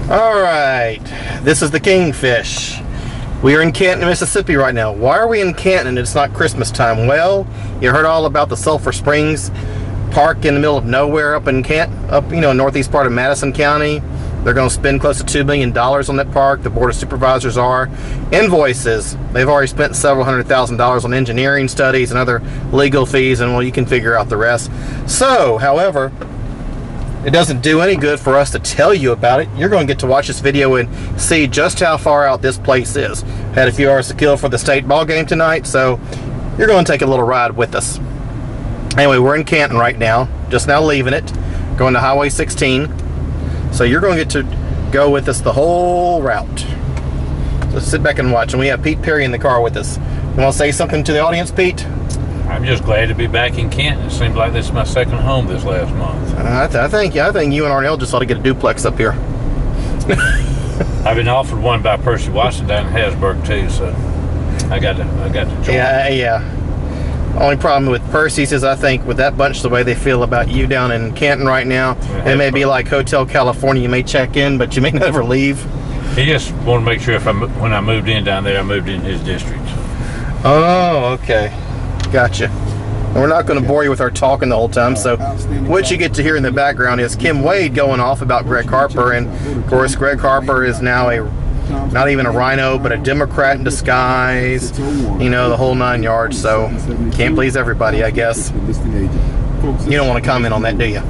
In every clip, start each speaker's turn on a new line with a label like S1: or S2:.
S1: Alright, this is the Kingfish. We are in Canton, Mississippi right now. Why are we in Canton and it's not Christmas time? Well, you heard all about the Sulphur Springs Park in the middle of nowhere up in Canton, northeast part of Madison County. They're going to spend close to $2 million on that park. The Board of Supervisors are. Invoices, they've already spent several $100,000 on engineering studies and other legal fees, and well, you can figure out the rest. So, however, it doesn't do any good for us to tell you about it. You're going to get to watch this video and see just how far out this place is. Had a few hours to kill for the state ball game tonight, so you're going to take a little ride with us. Anyway, we're in Canton right now, just now leaving it, going to Highway 16. So you're going to get to go with us the whole route. So sit back and watch. And we have Pete Perry in the car with us. You want to say something to the audience, Pete?
S2: I'm just glad to be back in Canton. It seems like this is my second home this last month.
S1: I think you and Arnell just ought to get a duplex up here.
S2: I've been offered one by Percy Watson down in Harrisburg too, so I got to join.
S1: Yeah. Only problem with Percy's is I think with that bunch the way they feel about you down in Canton right now, it may be like Hotel California. You may check in, but you may never leave.
S2: He just wanted to make sure when I moved in down there, I moved in his district.
S1: Oh, okay. Gotcha. And we're not going to bore you with our talking the whole time, so what you get to hear in the background is Kim Wade going off about Greg Harper, and of course Greg Harper is now not even a rhino, but a Democrat in disguise, the whole 9 yards, so can't please everybody, I guess. You don't want to comment on that, do you?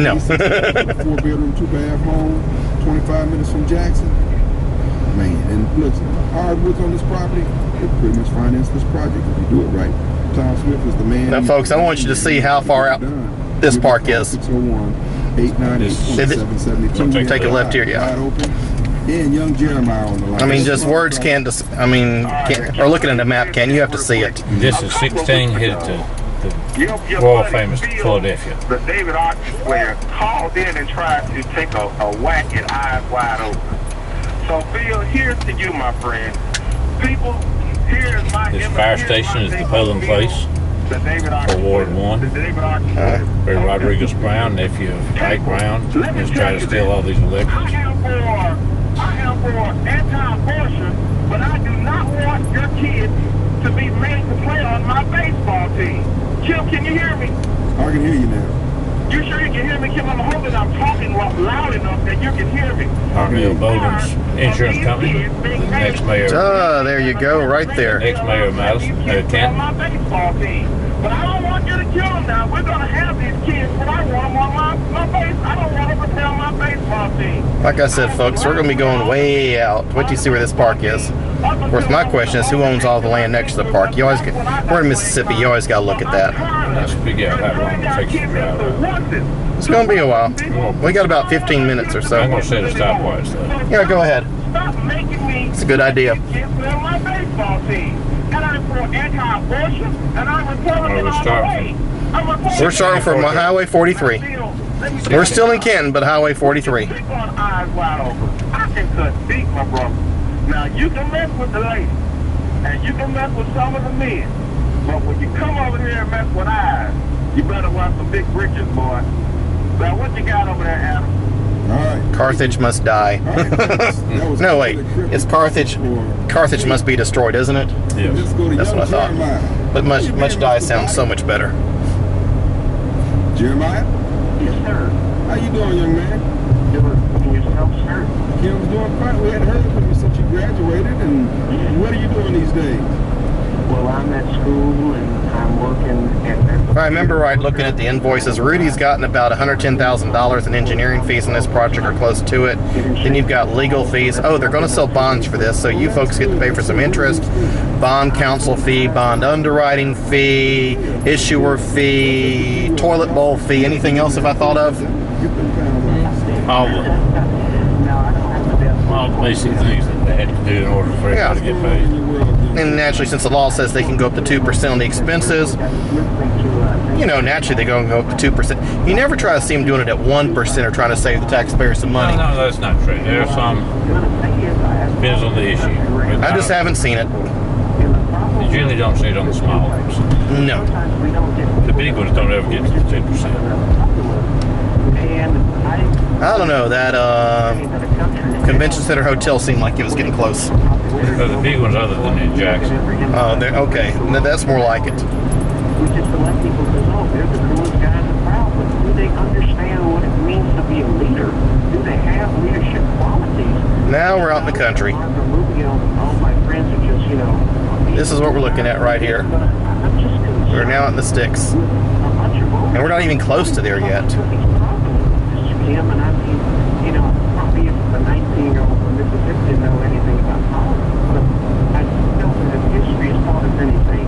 S1: No.
S3: 4-bedroom, 2-bath home, 25 minutes from Jackson. Man, and look, hardwoods on this property, it pretty much financed this project if you do it right. Tom Smith is the man.
S1: Now, folks, I want you to see how far out this park is.
S3: 601-898-2772.
S1: Take a left here, yeah.
S3: And young Jeremiah on the line.
S1: I mean, just words can't, or looking at a map, can you have to see it.
S2: This is 16 headed to the world famous Philadelphia.
S4: The David Archie player called in and tried to take a whack at Eyes Wide Open. So Phil, here's to you, my friend. People, here's my
S2: This fire station is the polling place for Ward 1. Barry Rodriguez Brown, nephew of Ike Brown, just trying to steal all these elections.
S4: I am for anti-abortion, but I do not want your kids to be made to play on my baseball team. Kim, can you hear me?
S3: I can hear you now.
S4: You sure you can hear me, Kim? I'm hoping I'm talking loud enough that you can hear me.
S2: Arnell Bowden's insurance company, the next mayor.
S1: There you go, right there.
S2: Ex-mayor of Madison, Canton.
S4: My baseball team. But I don't want you to kill them now. We're going to have these kids, but I want them on my base. I don't want to propel my baseball team.
S1: Like I said, folks, we're going to be going way out. Wait till you see where this park is. Of course, my question is, who owns all the land next to the park? We're in Mississippi. You always got to look at that.
S2: Let's figure out how long it takes to drive.
S1: It's going to be a while. We got about 15 minutes or so.
S2: I'm going to set a stopwatch, though.
S1: Yeah, go ahead.
S4: Stop making me.
S1: It's a good idea.
S4: My baseball team. And I'm for anti-abortion, and I'm Republican all the way.
S1: We're starting from Highway 43. We're still in Canton, but Highway 43.
S4: Eyes wide open. I can cut deep, my brother. Now, you can mess with the ladies, and you can mess with some of the men, but when you come over here and mess with eyes, you better want some big britches, boy. Now, what you got over there, Adam?
S3: All right.
S1: Carthage must die. No, wait. It's Carthage. Carthage must be destroyed, isn't it?
S2: Yes.
S1: That's what I thought. But much die sounds so much better.
S3: Jeremiah?
S4: Yes, sir.
S3: How you doing, young man?
S4: Doing yourself, sir.
S3: Kim's doing fine. We hadn't heard from you since you graduated. And what are you doing these days?
S4: Well, I'm at school and I'm working at...
S1: If I remember right, looking at the invoices, Rudy's gotten about $110,000 in engineering fees on this project, or close to it. Then you've got legal fees. Oh, they're going to sell bonds for this, so you folks get to pay for some interest, bond counsel fee, bond underwriting fee, issuer fee, toilet bowl fee. Anything else if I thought of?
S2: All the basic things that they had to do in order for everybody to get paid.
S1: And naturally, since the law says they can go up to 2% on the expenses, naturally they go up to 2%. You never try to see them doing it at 1% or trying to save the taxpayer some money.
S2: No, that's not true. There's some, depends on the issue.
S1: I just haven't seen it.
S2: You generally don't see it on the small ones.
S1: No.
S2: The big ones don't ever get to the 2%.
S1: I don't know, that convention center hotel seemed like it was getting close.
S2: The big ones other than in Jackson.
S1: Oh, okay. That's more like it.
S5: We just let people know they're the coolest guys in the crowd, but do they understand what it means to be a leader? Do they have leadership qualities?
S1: Now we're out in the country.
S5: All my friends are just,
S1: this is what we're looking at right here. We're now out in the sticks. And we're not even close to there yet.
S5: Him and I mean, probably if the 19-year-old from Mississippi didn't know anything about politics, but I know that history has taught us anything.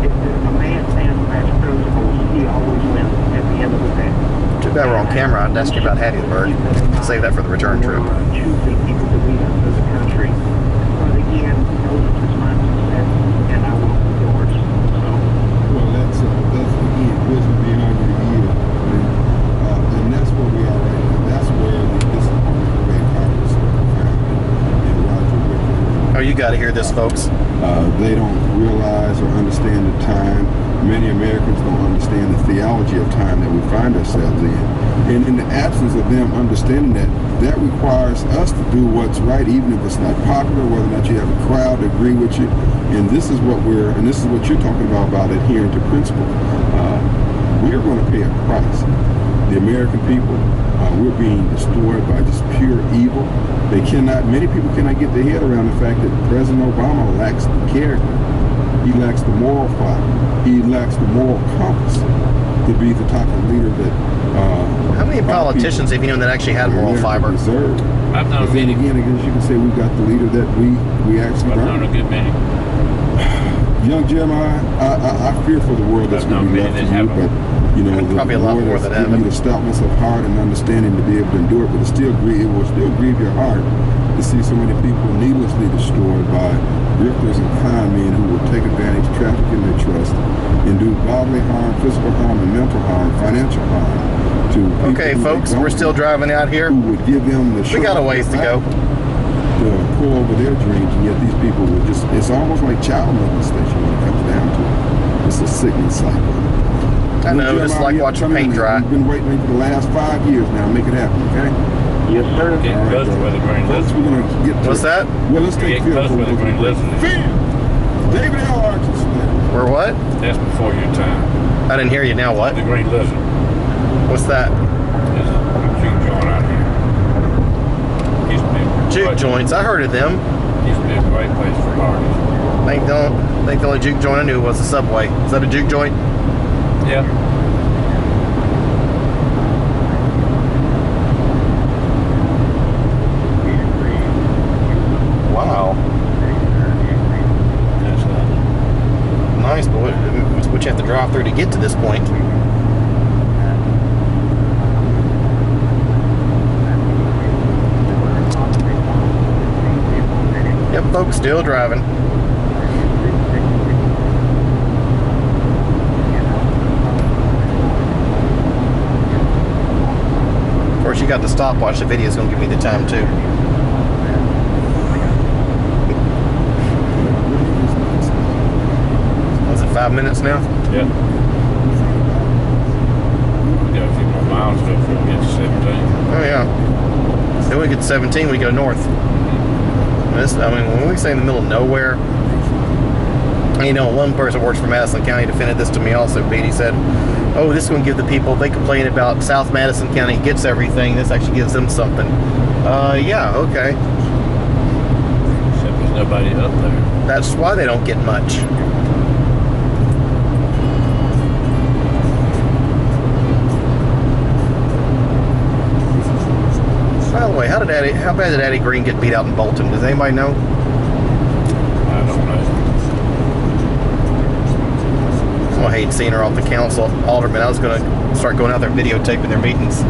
S5: If a man stands by his principles, he always wins at the end of the day.
S1: Too bad we're on camera. I'd ask you about Hattiesburg. Save that for the return trip.
S5: Choosing people to lead us as a country. But again, this is my success, and I will be yours. So.
S3: Well, that's again, wisdom behind your years. And that's where we are right now. That's where this great artists are found in Roger Wickman.
S1: Oh, you got to hear this, folks.
S3: They don't realize or understand the time. Many Americans don't understand the theology of time that we find ourselves in. And in the absence of them understanding that requires us to do what's right, even if it's not popular, whether or not you have a crowd to agree with you. And this is what you're talking about adhering to principle. We're going to pay a price. The American people, we're being destroyed by just pure evil. Many people cannot get their head around the fact that President Obama lacks the character. He lacks the moral fiber. He lacks the moral compass to be the type of leader that.
S1: How many politicians have you known that actually had moral fiber?
S3: Deserved.
S2: I've known
S3: but then again, I guess you can say we got the leader that we actually.
S2: I've known a good many.
S3: Young Jeremiah, I fear for the world that's going to be left to you, but
S1: probably a lot more than that.
S3: You need a stoutness of heart and understanding to be able to endure it, but it will still grieve your heart to see so many people needlessly destroyed by grifters and con men who will take advantage, traffic in their trust, and do bodily harm, physical harm, and mental harm, financial harm to people.
S1: Okay, folks, we're still driving out here.
S3: Who would give them the
S1: we got a ways to go.
S3: To pull over their dreams, and yet these people would it's almost like child molestation when it comes down to it. It's a sickening cycle.
S1: I know, just like watching paint dry.
S3: We've been waiting for the last 5 years now. Make it happen, okay?
S5: Yes, sir.
S2: Getting close to where the green
S3: Folks,
S2: lizard.
S3: we're going to get to
S1: What's that?
S3: Well, let's take
S2: Getting close to where the green lizard is.
S3: David L. Archison.
S1: We're what?
S2: That's before your time.
S1: I didn't hear you. Now what?
S2: The green lizard.
S1: What's that?
S2: There's a juke joint out here. Used to be a
S1: Juke
S2: great-
S1: joints. I heard of them.
S2: Used to be a great place for parties.
S1: I think the only juke joint I knew was the Subway. Is that a juke joint?
S2: Yeah.
S1: Wow.
S2: That's
S1: Nice, but what you have to drive through to get to this point. Yep, folks, still driving. Of course, you got the stopwatch. The video's going to give me the time, too. Was it 5 minutes now?
S2: Yeah. We got a few more miles to go before we get to 17.
S1: Oh, yeah. Then we get to 17, we go north. When we say in the middle of nowhere, one person works for Madison County defended this to me also, Pete. He said, oh, this is going to give the people, they complain about South Madison County gets everything, this actually gives them something. Yeah, okay.
S2: Except there's nobody up there.
S1: That's why they don't get much. By the way, how bad did Addie Green get beat out in Bolton? Does anybody know?
S2: I don't know.
S1: I hate seeing her off the council alderman. I was going to start going out there videotaping their meetings.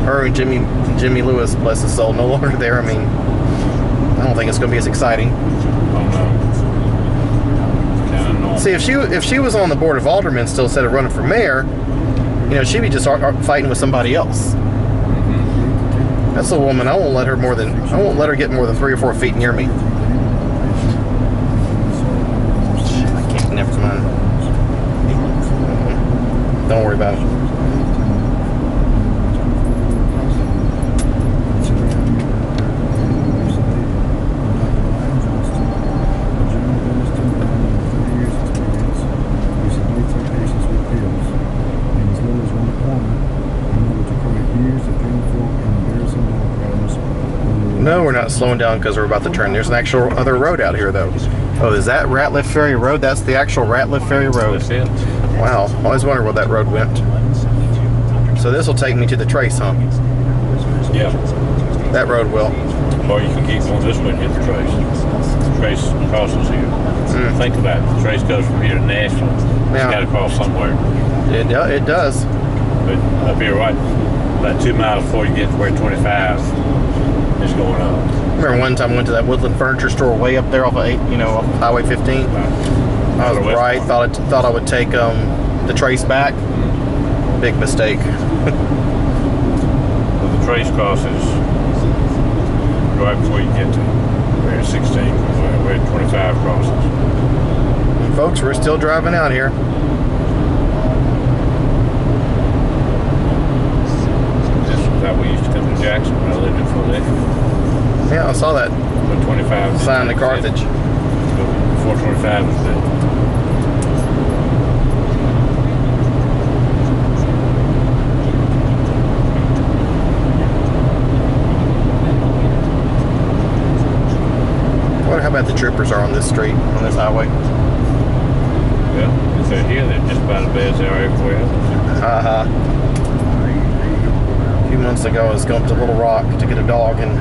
S1: Her and Jimmy Lewis, bless his soul, no longer there. I don't think it's going to be as exciting.
S2: Oh no. Kind of normal.
S1: See, if she was on the board of aldermen still instead of running for mayor, she'd be just fighting with somebody else.
S2: Mm-hmm.
S1: That's a woman. I won't let her get more than 3 or 4 feet near me. I can't. Never mind. Don't worry about it. No, we're not slowing down because we're about to turn. There's an actual other road out here, though. Oh, is that Ratliff Ferry Road? That's the actual Ratliff Ferry Road.
S2: That's it.
S1: Wow, I always wondered where that road went. So this will take me to the Trace, huh?
S2: Yeah.
S1: That road will.
S2: Or you can keep going this way and hit the Trace. Trace crosses here. Think about it. The Trace goes from here to Nashville.
S1: Yeah.
S2: It's got to cross somewhere.
S1: It does.
S2: But up here, right, about 2 miles before you get to where 25 is going up.
S1: I remember one time I went to that Woodland Furniture Store way up there off of off Highway 15. I was right. Thought I would take the Trace back. Big mistake.
S2: Well, the Trace crosses right before you get to where 16, where 25 crosses.
S1: And folks, we're still driving out here.
S2: This was how we used to come to Jackson when I lived in Philadelphia.
S1: Yeah, I saw that
S2: But 25
S1: sign to Carthage.
S2: Before 25 was built.
S1: How about the troopers are on this street, on this highway?
S2: Well, if they're here, they're just about as bad as they are everywhere else.
S1: A few months ago, I was going up to Little Rock to get a dog and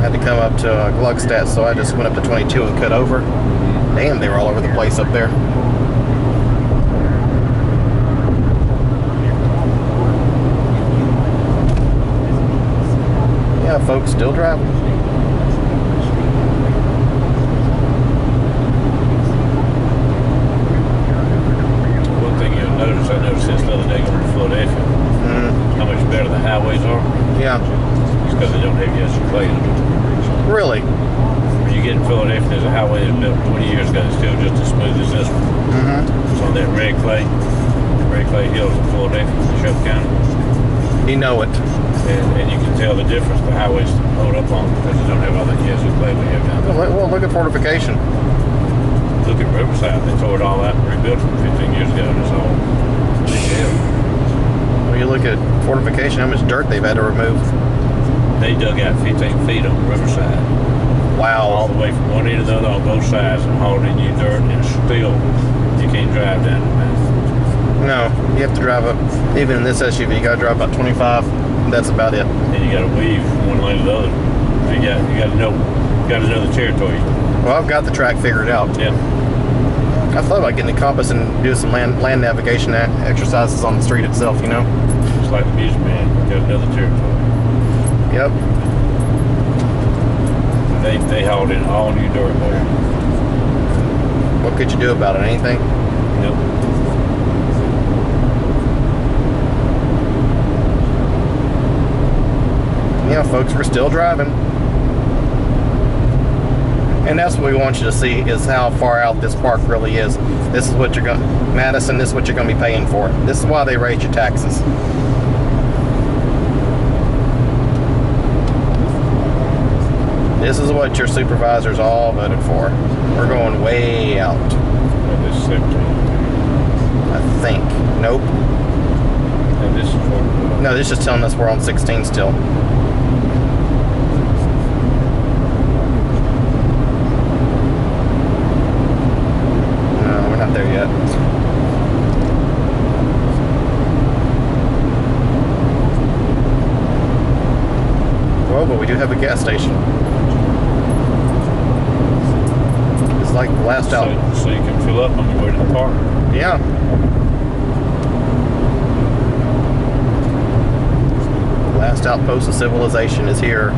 S1: had to come up to Gluckstadt, so I just went up to 22 and cut over. Damn, they were all over the place up there. Yeah, folks, still driving.
S2: I noticed this the other day going to Philadelphia. How much better the highways are.
S1: Yeah.
S2: It's because they don't have yester clay in them.
S1: Really?
S2: When you get in Philadelphia, there's a highway that was built 20 years ago that's still just as smooth as this one. It's on that red clay hills in Philadelphia, Shelby County.
S1: You know it.
S2: And you can tell the difference the highways hold up on because they don't have all that yester clay we have down there.
S1: Well, look at fortification.
S2: Look at Riverside. They tore it all out and rebuilt it 15 years ago, and it's all big hell.
S1: When you look at fortification, how much dirt they've had to remove.
S2: They dug out 15 feet on Riverside.
S1: Wow.
S2: All the way from one end to the other on both sides and hauled in you dirt, and still you can't drive down it now.
S1: No, you have to drive up. Even in this SUV, you got to drive about 25. That's about it.
S2: And you got to weave from one lane to the other. You got to know the territory.
S1: Well, I've got the track figured out.
S2: Yeah.
S1: I thought about getting a compass and do some land navigation exercises on the street itself, you know?
S2: It's like the music man. You got to know the territory.
S1: Yep.
S2: They hauled in all new dirt there.
S1: What could you do about it? Anything?
S2: Yep.
S1: Yeah, folks, we're still driving. And that's what we want you to see, is how far out this park really is. This is what you're going, Madison, this is what you're going to be paying for. This is why they raise your taxes. This is what your supervisors all voted for. We're going way out.
S2: And this is 17.
S1: I think. Nope.
S2: And this is 4.
S1: No, this is just telling us we're on 16 still. There yet. Well, but we do have a gas station. It's like the last out.
S2: So you can fill up on your way to the park.
S1: Yeah. The last outpost of civilization is here.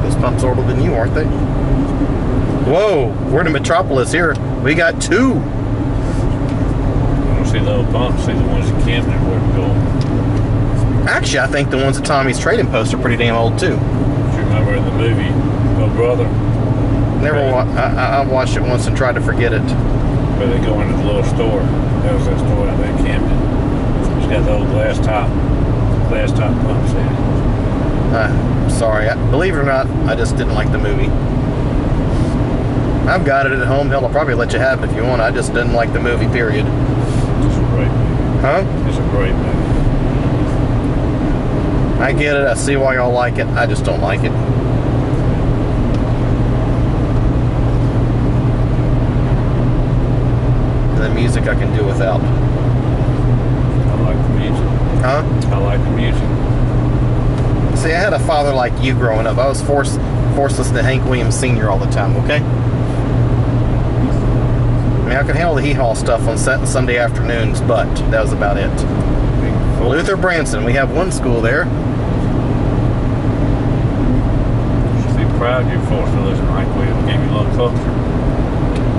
S1: Those pumps older than you, aren't they? Whoa, we're in the metropolis here. We got 2.
S2: You don't see the old pumps, see the ones in Camden where we're going.
S1: Actually, I think the ones at Tommy's Trading Post are pretty damn old too.
S2: Do you remember in the movie Oh Brother?
S1: Never I watched it once and tried to forget it.
S2: where they go into the little store. That was that store out there in Camden. It's got the old glass top pumps in it.
S1: Sorry, believe it or not, I just didn't like the movie. I've got it at home. Hell, I'll probably let you have it if you want. I just didn't like the movie, period.
S2: It's a great movie.
S1: Huh?
S2: It's a great movie.
S1: I get it. I see why y'all like it. I just don't like it. The music I can do without.
S2: I like the music.
S1: Huh?
S2: I like the music.
S1: See, I had a father like you growing up. I was forced listening to Hank Williams Sr. all the time, okay? I mean, I could handle the hee-haw stuff on Sunday afternoons, but that was about it. Luther Branson, we have one school there.
S2: You should be proud you're forced to listen to Hank Williams. Gave you a little culture.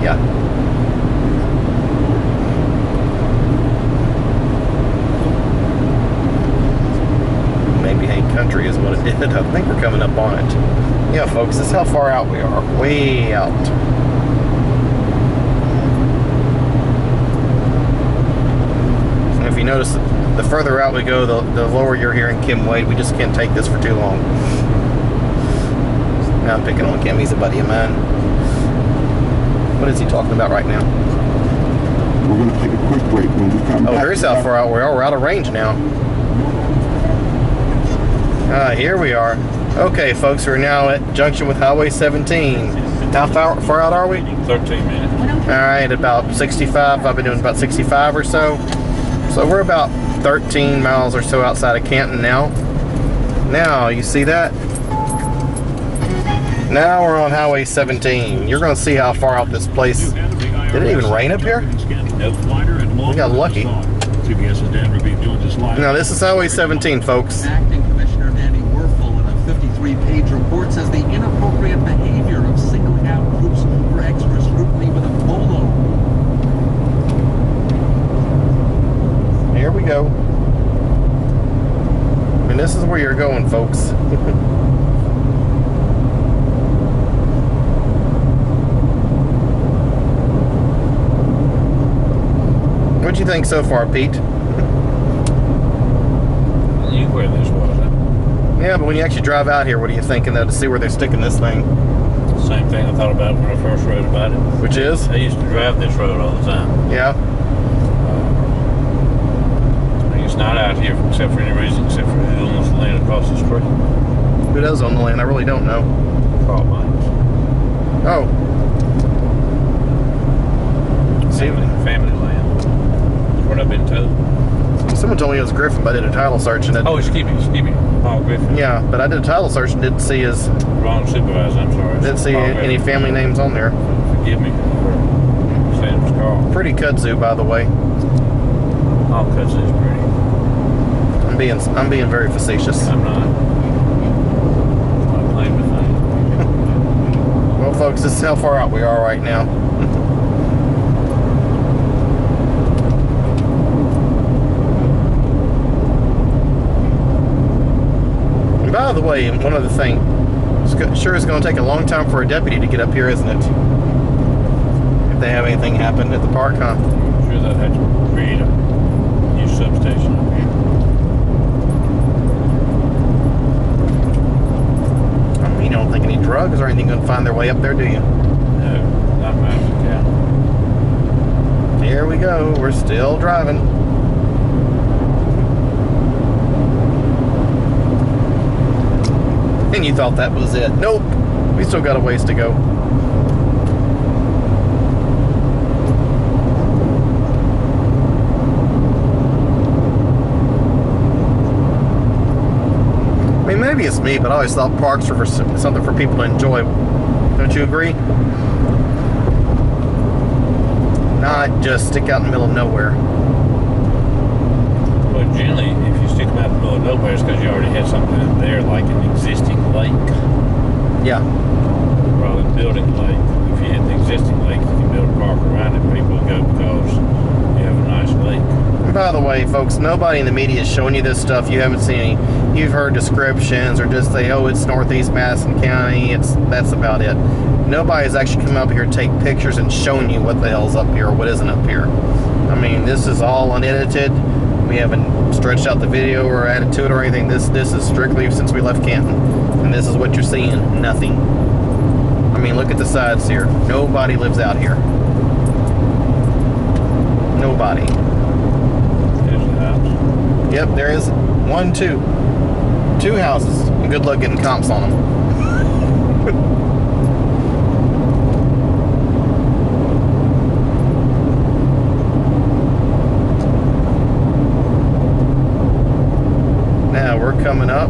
S1: Yeah. Maybe Hank Country is what it did. I think we're coming up on it. Yeah, folks, this is how far out we are. Way out. And if you notice, the further out we go, the lower you're hearing Kim Wade. We just can't take this for too long. Now I'm picking on Kim. He's a buddy of mine. What is he talking about right now?
S3: We're going to take a quick break when we come back.
S1: Oh, here's how far out we are. We're out of range now. Here we are. Okay, folks, we're now at junction with Highway 17. How far out are we?
S2: 13 minutes.
S1: All right, about 65. I've been doing about 65 or so. So we're about 13 miles or so outside of Canton now. Now, you see that? Now we're on Highway 17. You're going to see how far out this place. Did it even rain up here?
S2: Nope.
S1: We got lucky.
S6: CBS's Dan Rabib joins us live.
S1: Now, this is Highway 17, folks.
S7: Acting Commissioner Danny Werfel in a 53-page report says the inappropriate behavior of singling out groups for extra scrutiny with a polo.
S1: Here we go. And this is where you're going, folks. What'd you think so far, Pete?
S2: You where this was, huh?
S1: Yeah, but when you actually drive out here, what are you thinking, though, to see where they're sticking this thing?
S2: Same thing I thought about when I first wrote about it.
S1: Which is?
S2: I used to drive this road all the time.
S1: Yeah.
S2: It's not out here except for any reason, except for who owns the land across the street.
S1: Who does own the land? I really don't know.
S2: Carl Mines.
S1: Oh.
S2: Family land. That's what I've been told.
S1: Someone told me it was Griffin, but I did a title search and it...
S2: Oh, excuse me. Paul Griffin.
S1: Yeah, but I did a title search and didn't see his...
S2: Wrong supervisor, I'm sorry.
S1: Didn't see
S2: Paul
S1: any
S2: Griffin.
S1: family names on there.
S2: Forgive me for saying it was Carl.
S1: Pretty kudzu, by the way.
S2: All kudzu's pretty.
S1: I'm being very facetious.
S2: I'm not. I claim to think.
S1: Well, folks, this is how far out we are right now. And by the way, one other thing, sure it's going to take a long time for a deputy to get up here, isn't it? If they have anything happen at the park, huh?
S2: I'm sure they'll have to create a new substation up here.
S1: You don't think any drugs or anything going to find their way up there, do you?
S2: No, not Madison County.
S1: Here we go. We're still driving. And you thought that was it. Nope. We still got a ways to go. I mean, maybe it's me, but I always thought parks were for something for people to enjoy. Don't you agree? Not just stick out in the middle of nowhere.
S2: Well, generally, if you stick them out in the middle of nowhere, it's because you already had something in there, like an existing lake.
S1: Yeah.
S2: Rather than building a lake. If you hit the existing lake, you can build a park around it. People go because you have a nice lake.
S1: by the way, folks, nobody in the media is showing you this stuff. You haven't seen any. You've heard descriptions or just say, oh, it's Northeast Madison County. That's about it. Nobody's actually come up here to take pictures and showing you what the hell's up here or what isn't up here. I mean, this is all unedited. We haven't stretched out the video or added to it or anything. This is strictly since we left Canton. And this is what you're seeing. Nothing. I mean, look at the sides here. Nobody lives out here. Nobody.
S2: There's a house.
S1: Yep, there is one, two houses. And good luck getting comps on them. Now we're coming up.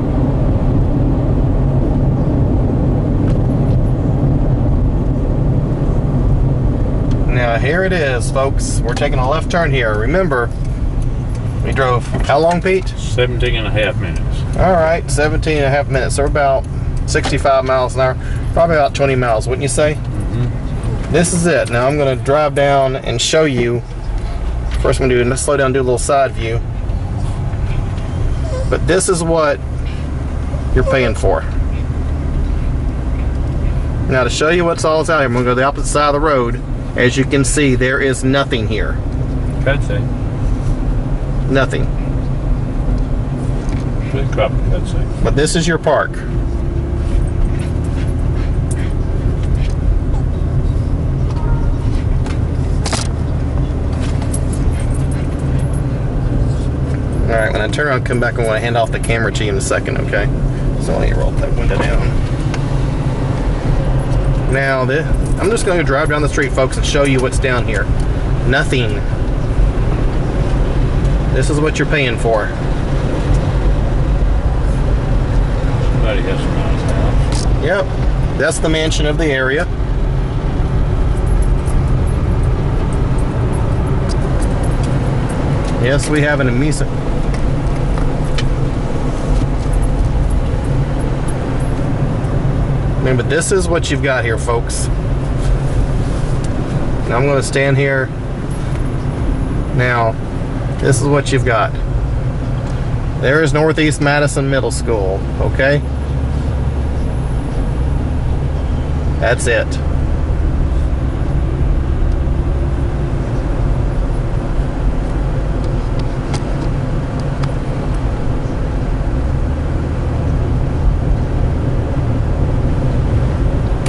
S1: Now here it is, folks. We're taking a left turn here. Remember, we drove how long, Pete?
S2: 17 and a half minutes.
S1: All right, 17 and a half minutes. So about 65 miles an hour. Probably about 20 miles, wouldn't you say?
S2: Mm-hmm.
S1: This is it. Now I'm going to drive down and show you. First I'm going to do, let's slow down and do a little side view. But this is what you're paying for. Now to show you what's all out here, I'm going to go to the opposite side of the road. As you can see, there is nothing here.
S2: Could say.
S1: Nothing.
S2: Probably could say.
S1: But this is your park. Alright, when I turn around and come back, I want to hand off the camera to you in a second, okay? So let me roll that window down. Now, I'm just going to drive down the street, folks, and show you what's down here. Nothing. This is what you're paying for.
S2: Somebody has a nice house.
S1: Yep, that's the mansion of the area. Yes, we have an Amisa. But this is what you've got here, folks. Now I'm going to stand here. Now, this is what you've got. There is Northeast Madison Middle School, okay? That's it.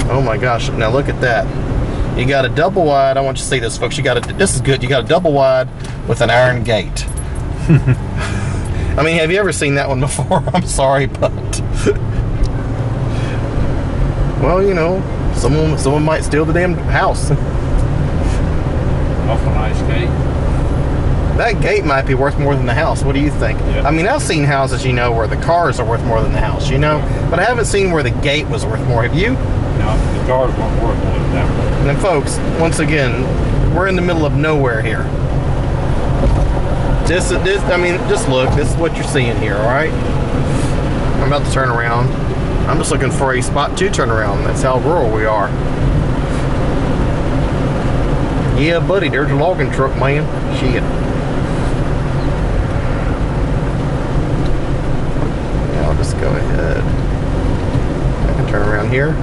S1: Oh my gosh, now look at that. You got a double wide. I want you to see this, folks. This is good. You got a double wide with an iron gate. I mean, have you ever seen that one before? I'm sorry, but well, you know, someone might steal the damn house.
S2: Awful nice gate.
S1: That gate might be worth more than the house. What do you think?
S2: Yep.
S1: I mean, I've seen houses, you know, where the cars are worth more than the house, you know, but I haven't seen where the gate was worth more. Have you?
S2: No, the cars weren't worth more than that.
S1: And folks, once again, we're in the middle of nowhere here. I mean, just look. This is what you're seeing here, all right? I'm about to turn around. I'm just looking for a spot to turn around. That's how rural we are. Yeah, buddy, there's a logging truck, man. Shit. Now I'll just go ahead. I can turn around here.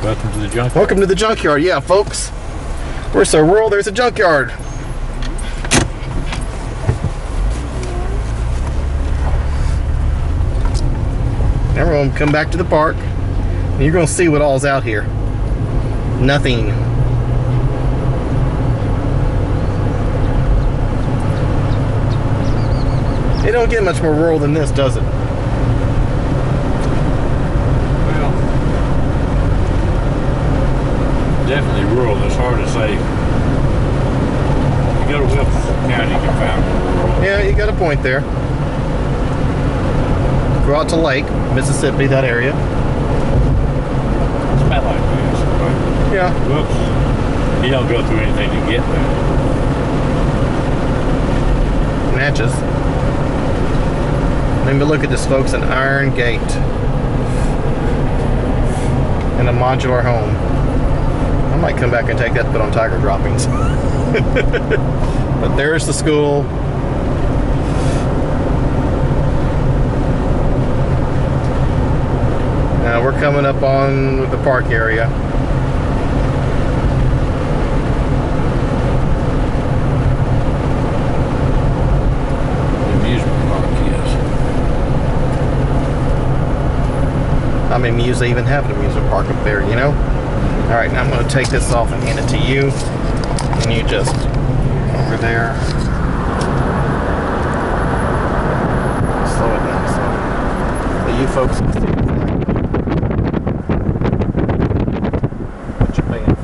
S2: Welcome to the junkyard.
S1: Welcome to the junkyard. Yeah, folks. We're so rural, there's a junkyard. Everyone come back to the park. And you're going to see what all's out here. Nothing. It don't get much more rural than this, does it?
S2: Definitely rural. It's hard to say. You go to Wilkes County, you can find rural.
S1: Yeah, you got a point there. Go out to Lake, Mississippi, that area.
S2: It's about like this. But
S1: Yeah.
S2: Wilkes, you don't go through anything to get there.
S1: Natchez. Let me look at this, folks. An iron gate. modular home. I might come back and take that to put on tiger droppings. But there's the school. Now we're coming up on the park area. How many museums even have an amusement park up there, you know? Alright, now I'm going to take this off and hand it to you. And you just, over there. Slow it down so you folks can see what you're paying for.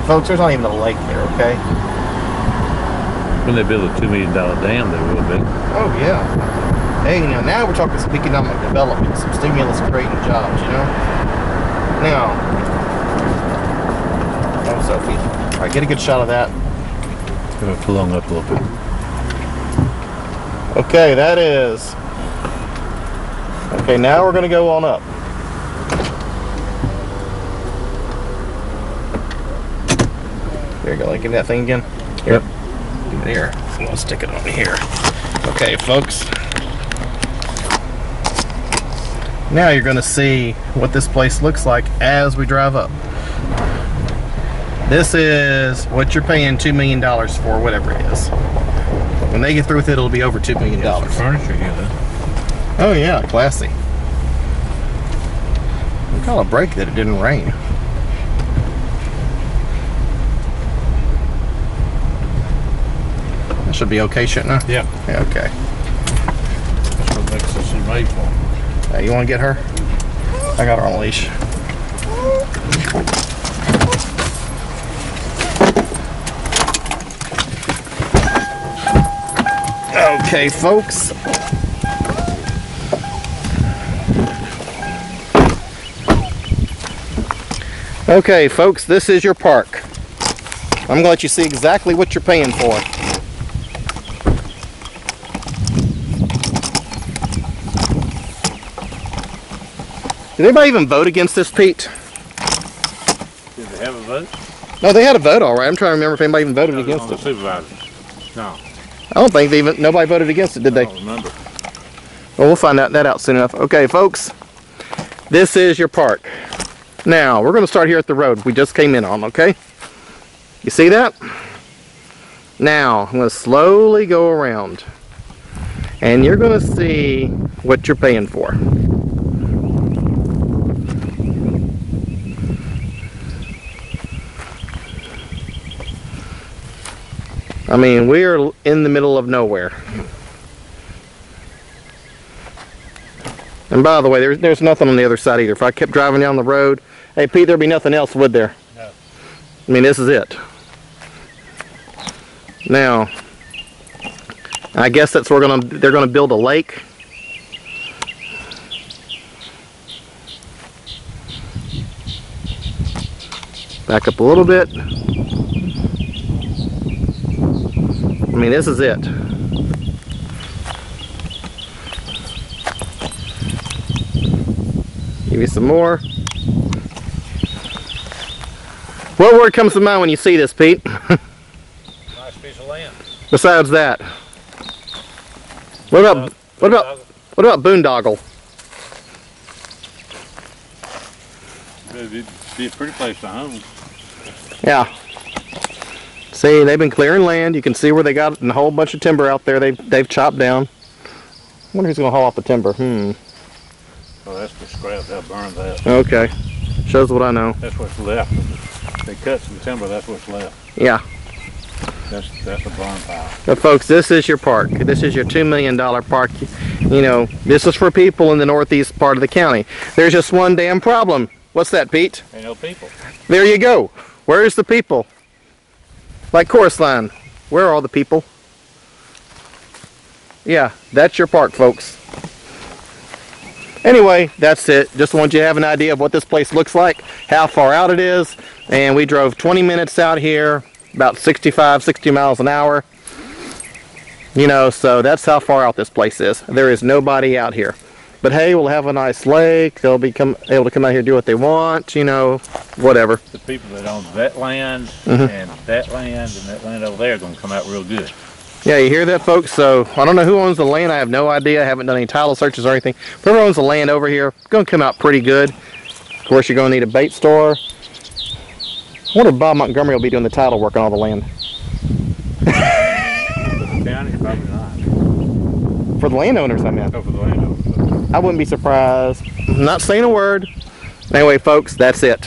S1: Folks, there's not even a lake there, okay?
S2: When they build a $2 million dam, they will be.
S1: Oh, yeah. Hey, now we're talking some economic development, some stimulus creating jobs, you know? Now, oh, Sophie. All right, get a good shot of that.
S2: Gonna pull on up a little bit.
S1: Okay, that is. Okay, now we're going to go on up. There you go, like give me that thing again. Here.
S2: Yep.
S1: Give it here. I'm gonna stick it on here. Okay, folks. Now you're gonna see what this place looks like as we drive up. This is what you're paying $2 million for, whatever it is. When they get through with it, it'll be over $2 million.
S2: Yes, furniture here, then.
S1: Oh yeah, classy. We call a break that it didn't rain. Should be okay, shouldn't I?
S2: Yeah.
S1: Yeah, okay.
S2: That's what makes this made for.
S1: Hey, you want to get her? I got her on a leash. Okay, folks. Okay, folks, this is your park. I'm going to let you see exactly what you're paying for. Did anybody even vote against this, Pete?
S2: Did they have a vote?
S1: No, they had a vote, all right. I'm trying to remember if anybody even voted against
S2: The
S1: it.
S2: supervisor. No.
S1: I don't think nobody voted against it, did they?
S2: I don't remember.
S1: Well, we'll find that out soon enough. Okay, folks, this is your park. Now, we're going to start here at the road we just came in on, okay? You see that? Now, I'm going to slowly go around. And you're going to see what you're paying for. I mean, we're in the middle of nowhere. And by the way, there's nothing on the other side either. If I kept driving down the road, hey Pete, there'd be nothing else, would there?
S2: No.
S1: I mean, this is it. Now, I guess that's where they're gonna build a lake. Back up a little bit. I mean, this is it. Give you some more. What word comes to mind when you see this, Pete?
S2: Nice piece of land.
S1: Besides that, what about boondoggle?
S2: It'd be a pretty place to home.
S1: Yeah. See, they've been clearing land. You can see where they got a whole bunch of timber out there. They've chopped down. I wonder who's going to haul off the timber.
S2: Oh, that's the scrap. They'll burn that.
S1: Okay. Shows what I know.
S2: That's what's left. They cut some timber. That's what's left.
S1: Yeah.
S2: That's a burn pile.
S1: But folks, this is your park. This is your $2 million park. You know, this is for people in the northeast part of the county. There's just one damn problem. What's that, Pete?
S2: Ain't no people.
S1: There you go. Where's the people? Like chorus line. Where are all the people? Yeah, that's your park, folks. Anyway, that's it. Just wanted you to have an idea of what this place looks like, how far out it is. And we drove 20 minutes out here, about 65, 60 miles an hour. You know, so that's how far out this place is. There is nobody out here. But hey, we'll have a nice lake. They'll be able to come out here and do what they want, you know, whatever.
S2: The people that own that land and that land over there are going to come out real good.
S1: Yeah, you hear that, folks? So I don't know who owns the land. I have no idea. I haven't done any title searches or anything. Whoever owns the land over here, it's going to come out pretty good. Of course, you're going to need a bait store. I wonder if Bob Montgomery will be doing the title work on all the land.
S2: The county, probably not.
S1: For the landowners, I meant.
S2: Oh, for the landowners.
S1: I wouldn't be surprised. I'm not saying a word. Anyway, folks, that's it.